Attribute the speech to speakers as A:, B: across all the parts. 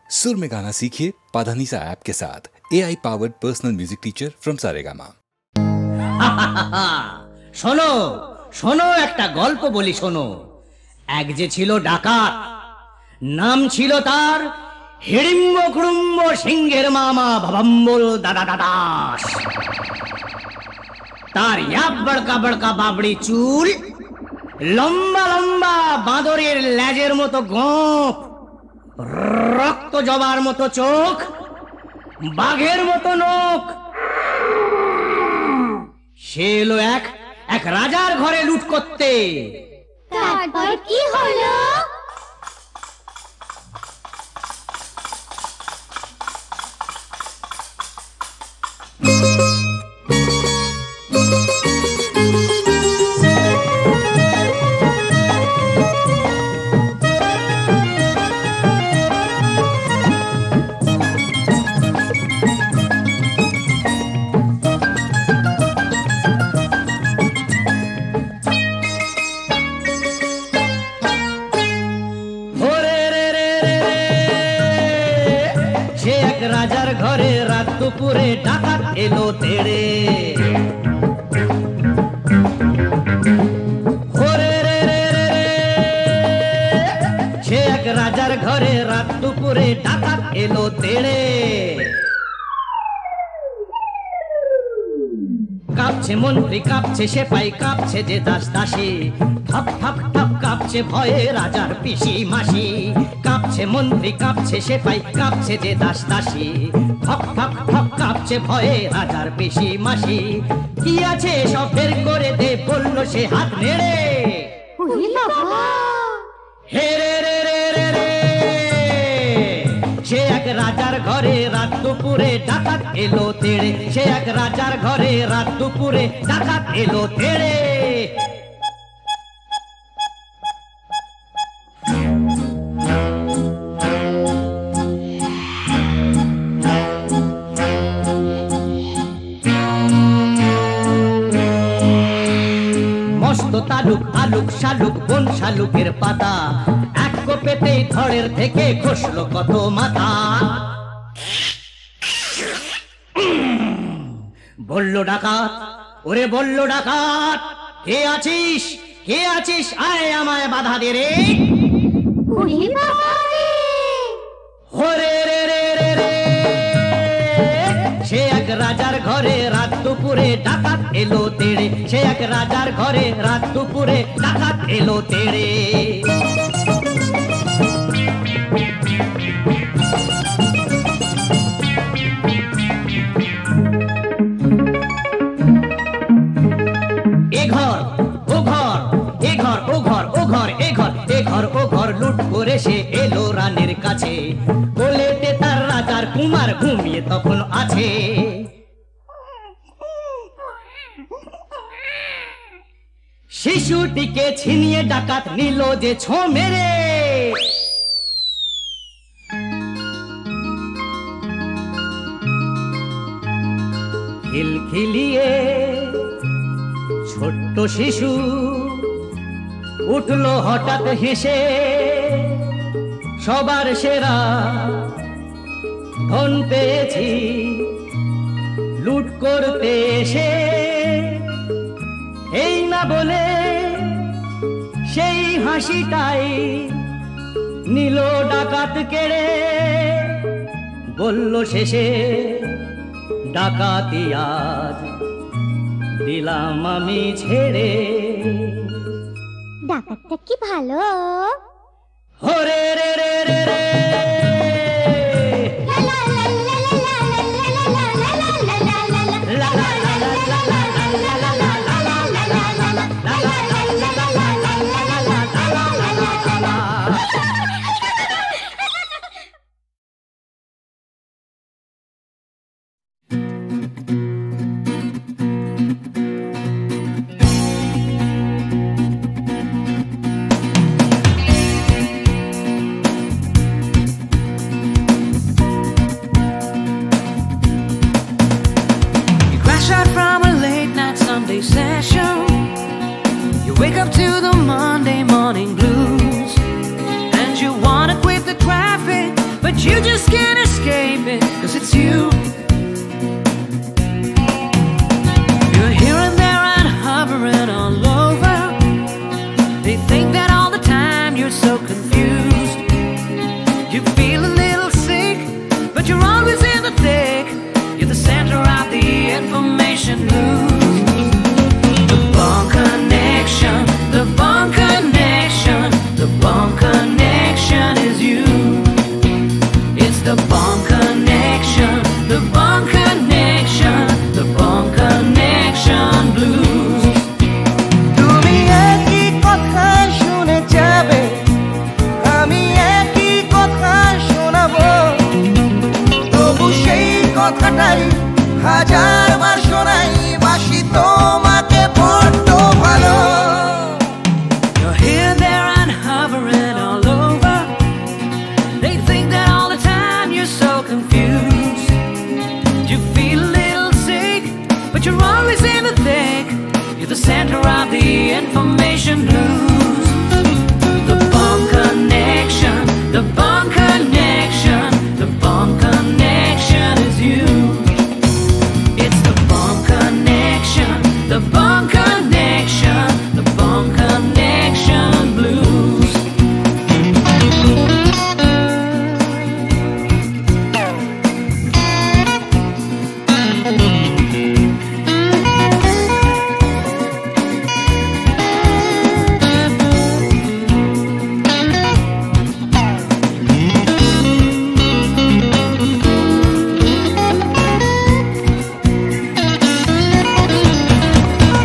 A: सुर में गाना सीखिए पाधानीसा ऐप के साथ। AI powered personal music teacher from Saregama.
B: শোনো শোনো, একটা গল্প বলি শোনো। এক যে ছিল ডাকাত, নাম ছিল তার হিড়িম্ব কুড়ুম্ব সিংহের মামা ভবম্বল দাদা দাদাস। তার ইয়াব বড়কা বড়কা বাবড়ি চুল, লম্বা লম্বা বাঁদরের লেজের মতো গোঁফ, রক্ত জবার মতো চোখ, বাঘের মতো নখ। সে এলো এক রাজার ঘরে লুট করতে।
C: তারপর কি হলো?
B: রাজার ঘরে রাত দুপুরে ডাকাত এলো তেড়ে। সে এক রাজার ঘরে রাত দুপুরে ডাকাত এলো তেড়ে। কাঁপছে মন্ত্রী, কাঁপছে সেপাই, কাঁপছে যে দাস দাসী, ঠপ ঠপ ঠপ কাঁপছে ভয়ে রাজার পিসি মাসি। কাঁপছে মন্ত্রী, কাঁপছে সেপাই, কাঁপছে যে দাস দাসী, ঠপ ঠপ ঠপ কাঁপছে ভয়ে রাজার পিসি মাসি। কি আছে সব বের করে দে, বললো সে হাত নেড়ে। হে রে রে রে রে রে, সে এক রাজার ঘরে রাত দুপুরে ডাকাত এলো তেড়ে। সে এক রাজার ঘরে রাত দুপুরে ডাকাত এলো তেড়ে। মস্ত তালুক আলুক শালুক বন শালুকের পাতা, এক কোপেতেই ধড়ের থেকে খসলো কত মাথা। বলল ডাকাত, ওরে বলল ডাকাত, কে আছিস কে আছিস, আয় আমায় বাধা দে রে। হরে রে রে রে রে, সে এক রাজার ঘরে রাত দুপুরে ডাকাত এলো তেড়ে। সে এক রাজার ঘরে রাত দুপুরে ডাকাত এলো তেড়ে। এ ঘর ও ঘর, এ ঘর ও ঘর, ও ঘর এ ঘর, এ ঘর ও ঘর লুট করে সে এলো রানীর কাছে। কোলেতে তার রাজার কুমার ঘুমিয়ে তখন আছে। শিশুটিকে ছিনিয়ে ডাকাত নিল যে ছো মেরে। খিলখিলিয়ে ছোট্ট শিশু উঠলো হঠাৎ হেসে। সবার সেরা ধন পেয়েছি লুট করতে এসে। এই না বলে সেই হাসিটাই নিল ডাকাত কেড়ে। বলল শেষে, ডাকাতি আজ দিলাম আমি ছেড়ে।
C: ডাকাতটা কি ভালো।
B: হরে রে রে রে রে,
D: you just can't escape it, 'cause it's you. You're here and there and hovering all over. They think that all the time you're so confused. You feel a little sick, but you're always in the thick. You're the center of the information news. The Bond Connection, the Bond Connection, the Bond Connection is you. It's the Bond Connection, the Bond Connection, the Bond Connection blues.
E: তুমি একই কথা শুনে যাবে, আমি একই কথা শোনাবো, তবু সেই কথাটাই হাজারবার শোনাই, বাসি তোমাকে বড্ড ভালো।
D: You're here, there and hovering all over. They think that all the time you're so confused. You feel a little sick, but you're always in the thick. You're the center of the information news. The Bond Connection, the Bond Connection, the Bond Connection is you. It's the Bond Connection, the Bond Connection, the Bond Connection blues.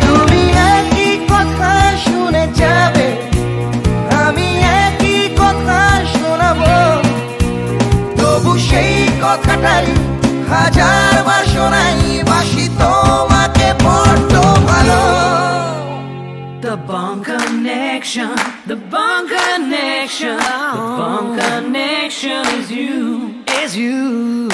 E: তুমি একই কথা শুনে যাবে, আমি একই কথা শোনাবো, তবু সেই কথাটাই হাজারবার শোনাই, বাসি তোমাকে বড্ড ভালো।
D: The Bond Connection, the Bond Connection, the Bond Connection is you, is you.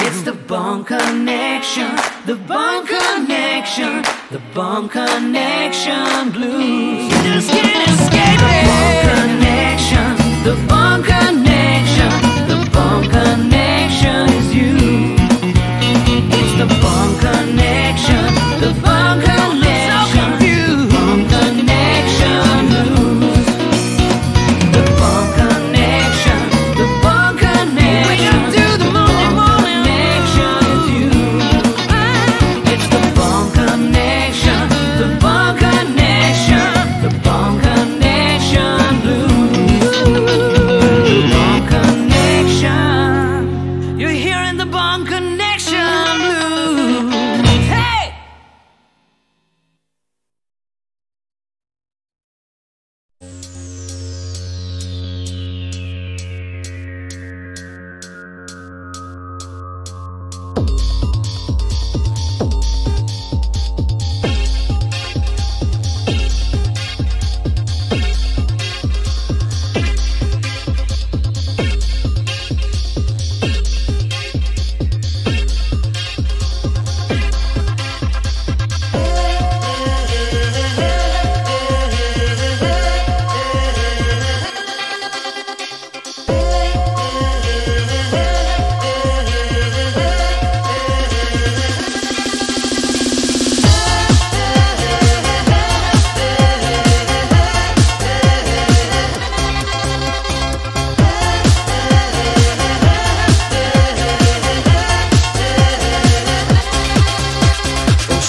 D: It's the Bond Connection, the Bond Connection, the Bond Connection blues. You just can't escape it. The Bond Connection, the Bond Connection, the Bond Connection is you. It's the Bond Connection, the Bond Connection, the Bond Connection blues. The Bond Connection, the Bond Connection. We got to the morning connection is you. It's the Bond Connection, the Bond Connection, the Bond Connection blues. The Bond Connection. You're hearing the Bond Connection blues. Hey!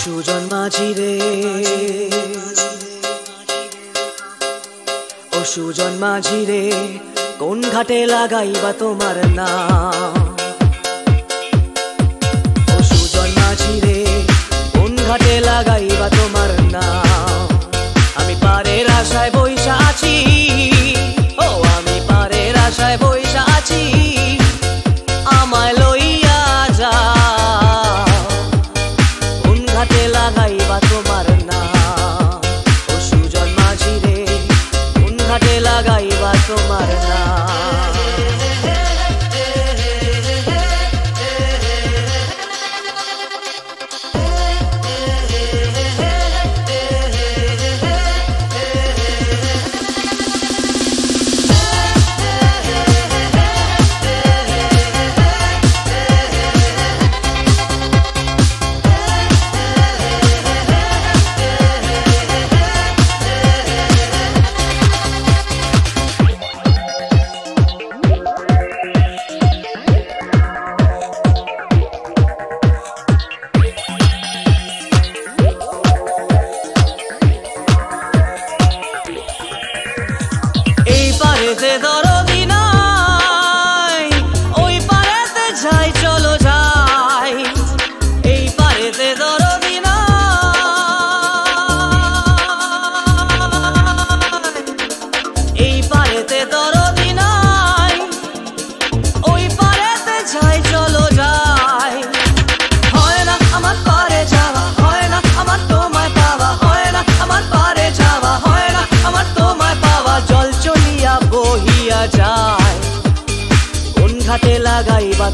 F: Sujan মাঝি রে, ও সুজন মাঝি রে, কোন ঘাটে লাগাইবা তোমার নাম? ও সুজন মাঝি রে, কোন ঘাটে লাগাইবা তোমার নাম? আমি পারের আশায় বইসা আছি, ও আমি পারের আশায় বইসা আছি, আমায় লইয়া যা, কোন ঘাটে লাগাইবা তোমার নাম? ও সুজন মাঝি রে, কোন ঘাটে লাগাইবা তোমার নাম?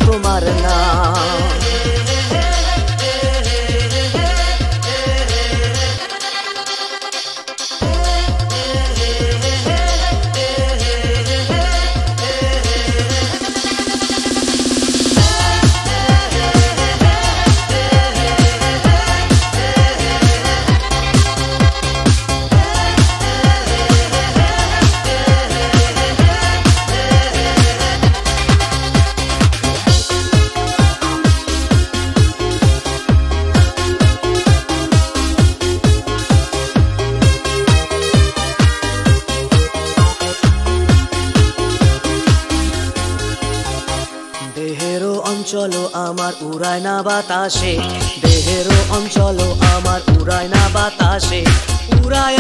F: তোমার নাম। দেহেরও অঞ্চল আমার উড়ায় না বাতাসে, দেহেরও অঞ্চল আমার উড়ায় না বাতাসে, উড়ায়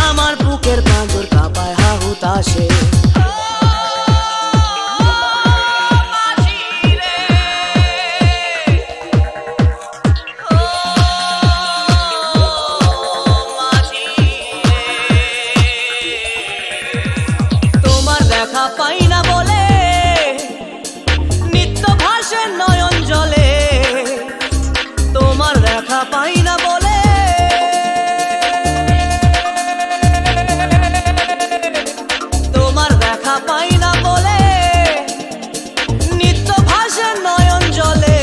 F: আমার বুকের পাঁজর কাঁপায় হা হুতাশে। পাই না বলে নিত্য ভাসে নয়ন জলে, তোমার দেখা পাই না বলে, তোমার দেখা পাই না বলে নিত্য ভাসে নয়ন জলে।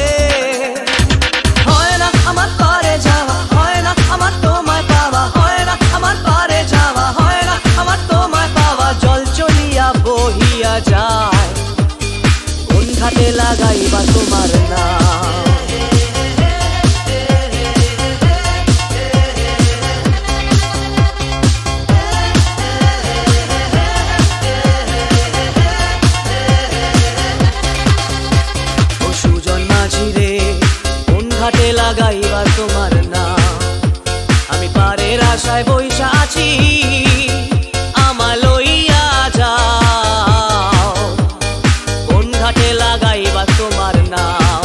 F: হয় না আমার পারে যাওয়া, হয় না আমার তোমায় পাওয়া, হয় না আমার পারে যাওয়া, হয় না আমার তোমায় পাওয়া। জল চলিয়া বহিয়া যায়, কোন ঘাটে লাগাইবা তোমার নাম। ও সুজন মাঝি রে, কোন ঘাটে লাগাইবা তোমার নাম। আমি পারের আশায় বইসা আছি, আমায় লইয়া যাও, কোন ঘাটে লাগাইবা তোমার নাম।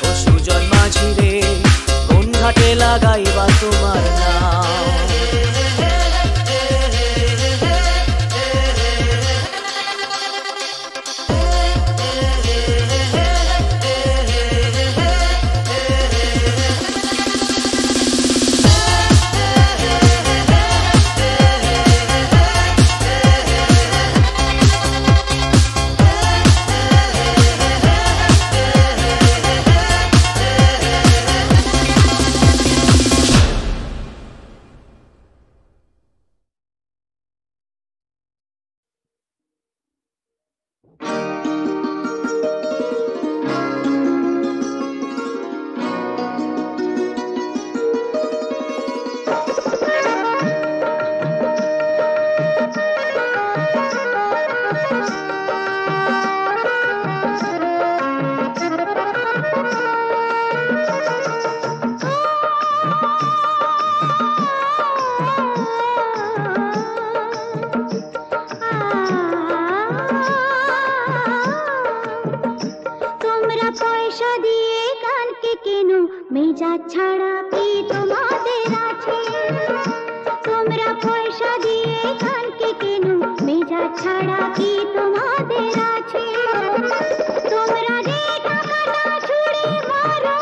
F: ও সুজন মাঝি রে, কোন ঘাটে লাগাইবা তোমার নাম।
C: মেজাজ ছাড়া কি তোমাদের আছে, তোমরা পয়সা দিয়ে কানকে কেন, মেজাজ ছাড়া কি তোমাদের আছে। তোমরা যে টাকাটা ছুড়ে মারো,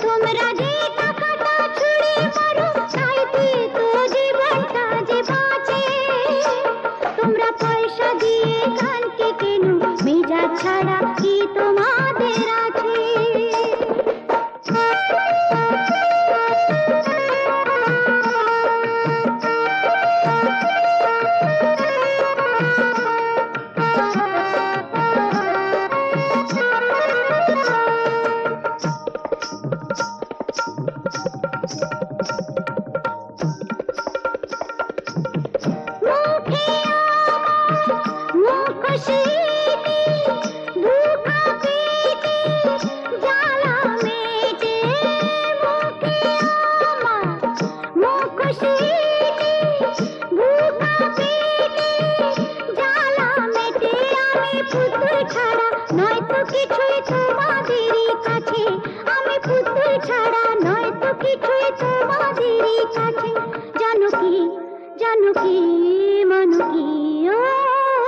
C: তোমরা যে টাকাটা ছুড়ে মারো, তাইতে তো জীবনটা যে বাঁচে। তোমরা পয়সা দিয়ে কানকে কেন, মেজাজ ছাড়া কি তোমাদের আছে। জানো কি মানো কি ও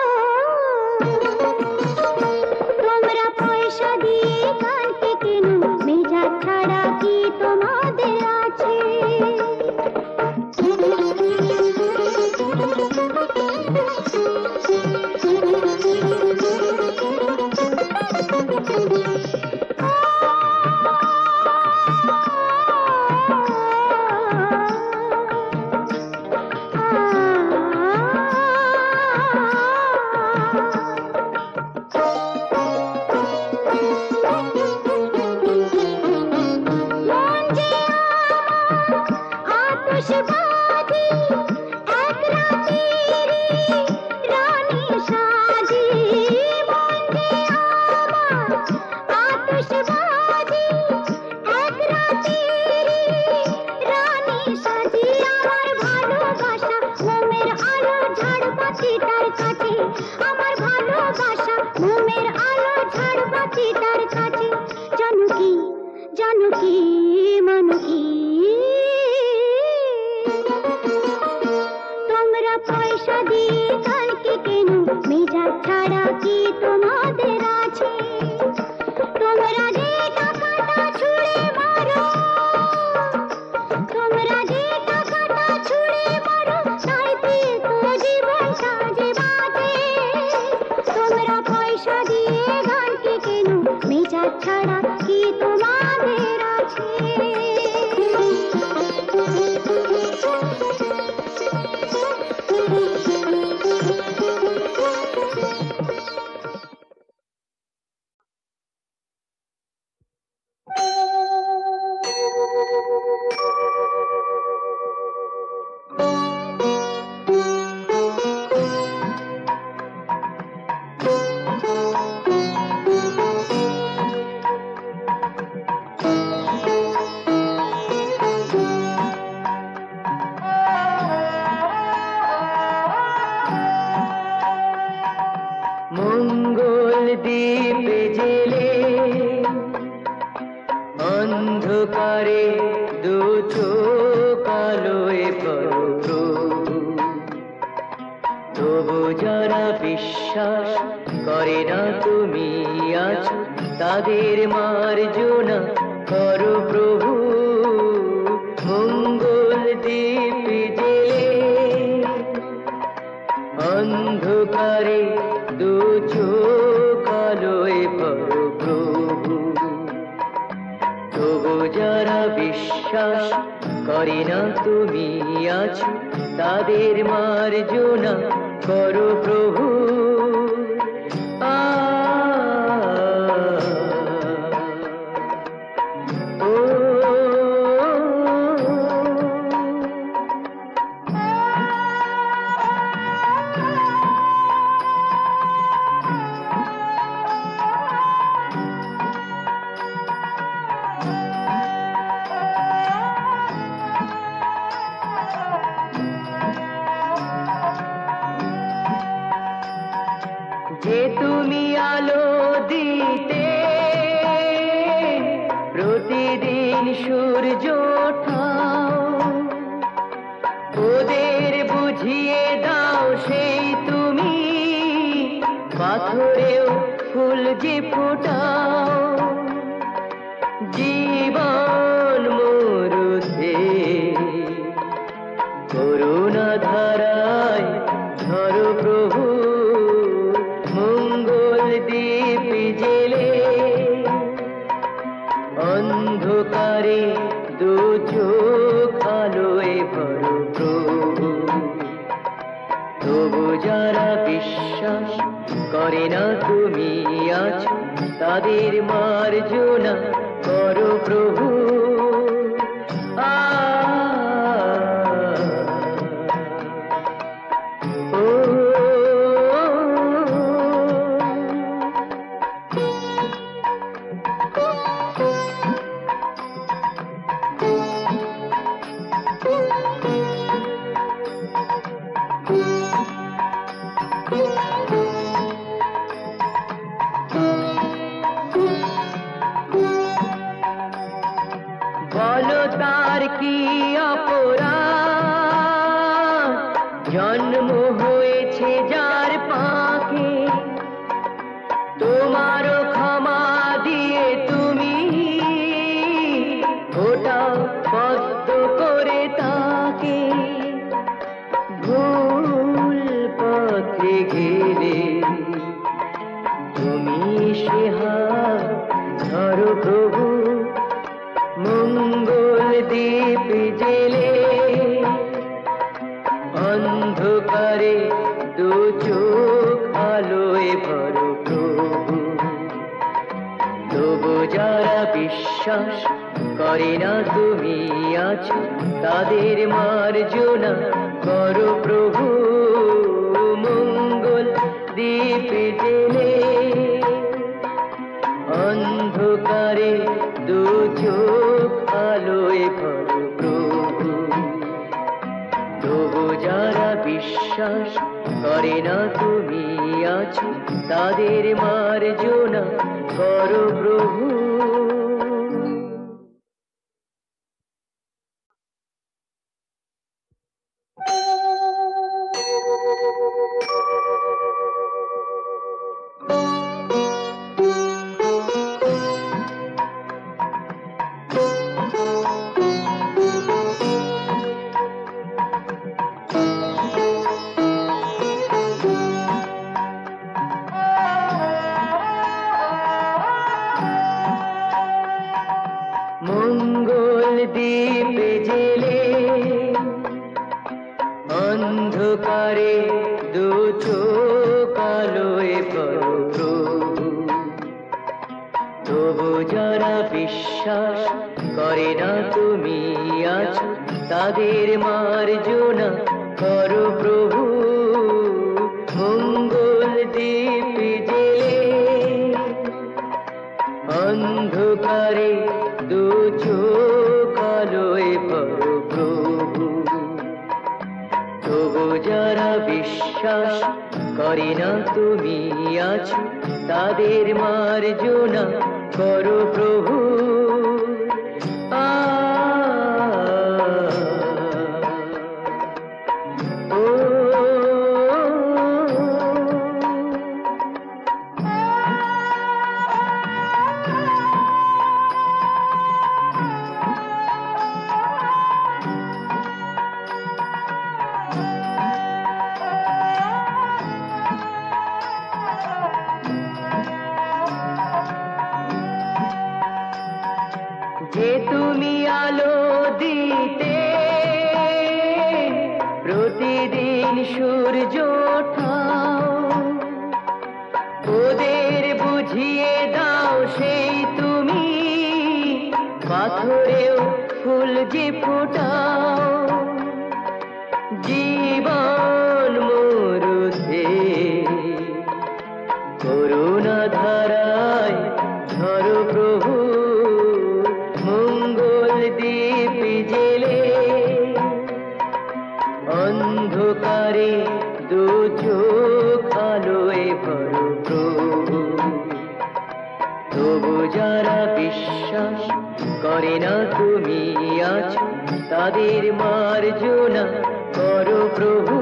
C: আমার ভালোবাসা ঘুমের আলো ঝাড়বাতি তার কাছে জানো কি মানো কি তোমরা পয়সা দিয়ে কালকে কেন মেজাজ ছাড়া কি তোমাদের আছে তোমরা যে টাকাটা ছুঁড়ে মারো তোমরা যে টাকাটা ছুঁড়ে মারো তাইতে তো জীবনটা যে বাঁচে তোমরা পয়সা দিয়ে গানকে কেন মেজাজ ছাড়া কি তোমাদের আছে
E: মঙ্গল দ্বীপ জেলে অন্ধকারে দু চোখ আলোয় ভরো তবু যারা বিশ্বাস করে না তুমি আছো তাদের মার্জনা করো প্রভু মঙ্গল দ্বীপ জেলে অন্ধকারে দু চোখ আলোয় ভরো প্রভু তবু যারা বিশ্বাস করে না তুমি আছো তাদের মার্জনা করো প্রভু যে তুমি আলো দিতে প্রতিদিন সূর্য ওঠাও ওদের বুঝিয়ে দাও সেই তুমি পাথরেও ফুল যে ফোটাও জীবন মরুতে করুণা ধারায় ধরো প্রভু মঙ্গল দ্বীপ জেলে অন্ধকারে দু চোখ আলোয় ভরো প্রভু তবু যারা বিশ্বাস করে না তুমি আছো তাদের মার্জনা করো প্রভু বলো তার কি অপরাধ জন্ম হয়েছে যার পাকে তোমারও ক্ষমা দিয়ে তুমি ওটা পদ্ম করে তাকে ভুল পথে গেলে তুমি সে হাত ধরো প্রভু মঙ্গল দ্বীপ জেলে অন্ধকারে দু চোখ আলোয় ভরো প্রভু তবু যারা বিশ্বাস করে না তুমি আছো তাদের মার্জনা করো প্রভু মঙ্গল দ্বীপ জেলে অন্ধকারে দু চোখ আলোয় ভরো প্রভু তবু যারা বিশ্বাস করে না তুমি আছো তাদের মার্জনা করো প্রভু। মঙ্গল দ্বীপ জেলে অন্ধকারে দু চোখ আলোয় করো প্রভু। তবু যারা বিশ্বাস করে না তুমি আছো তাদের মার্জনা করো প্রভু। মঙ্গল দ্বীপ জেলে অন্ধকারে দু চোখ আলোয় করো প্রভু। তবু যারা বিশ্বাস করে না তুমি আছো তাদের মার্জনা করো প্রভু। যে তুমি আলো দিতে প্রতিদিন সূর্য ওঠাও, ওদের বুঝিয়ে দাও সেই তুমি পাথরেও ফুল যে ফোটাও। জীবন মরুতে করুণা ধারায় ধরো প্রভু। মঙ্গল দ্বীপ জেলে অন্ধকারে দু চোখ আলোয় ভরো প্রভু। তবু যারা বিশ্বাস করে না তুমি আছো তাদের মার্জনা করো প্রভু।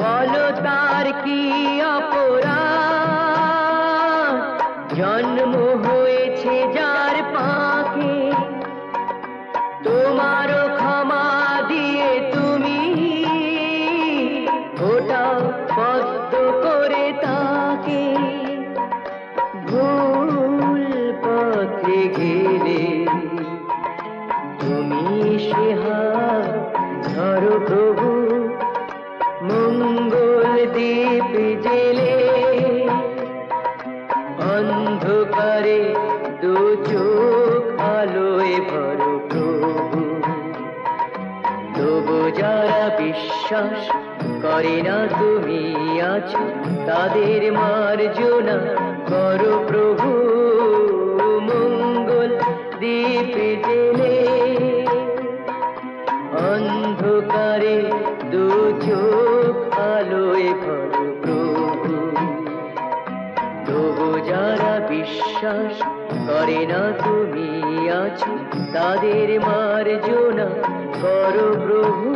E: বলো তার কি অপরাধ, জন্ম হয়েছে যার পাকে, তোমারও ক্ষমা দিয়ে তুমি ওটা পদ্ম করে তাকে। ভুল পথে গেলে তুমি সে হাত ধরো প্রভু। মঙ্গল দ্বীপ জেলে অন্ধকারে দু চোখ আলোয় ভরো প্রভু। তবু যারা বিশ্বাস করে না তুমি আছো তাদের মার্জনা করো প্রভু। মঙ্গল দ্বীপ জেলে অন্ধকারে দু চোখ আলোয় ভরো প্রভু। তবু যারা বিশ্বাস করে না তুমি আছো তাদের মার্জনা করো প্রভু।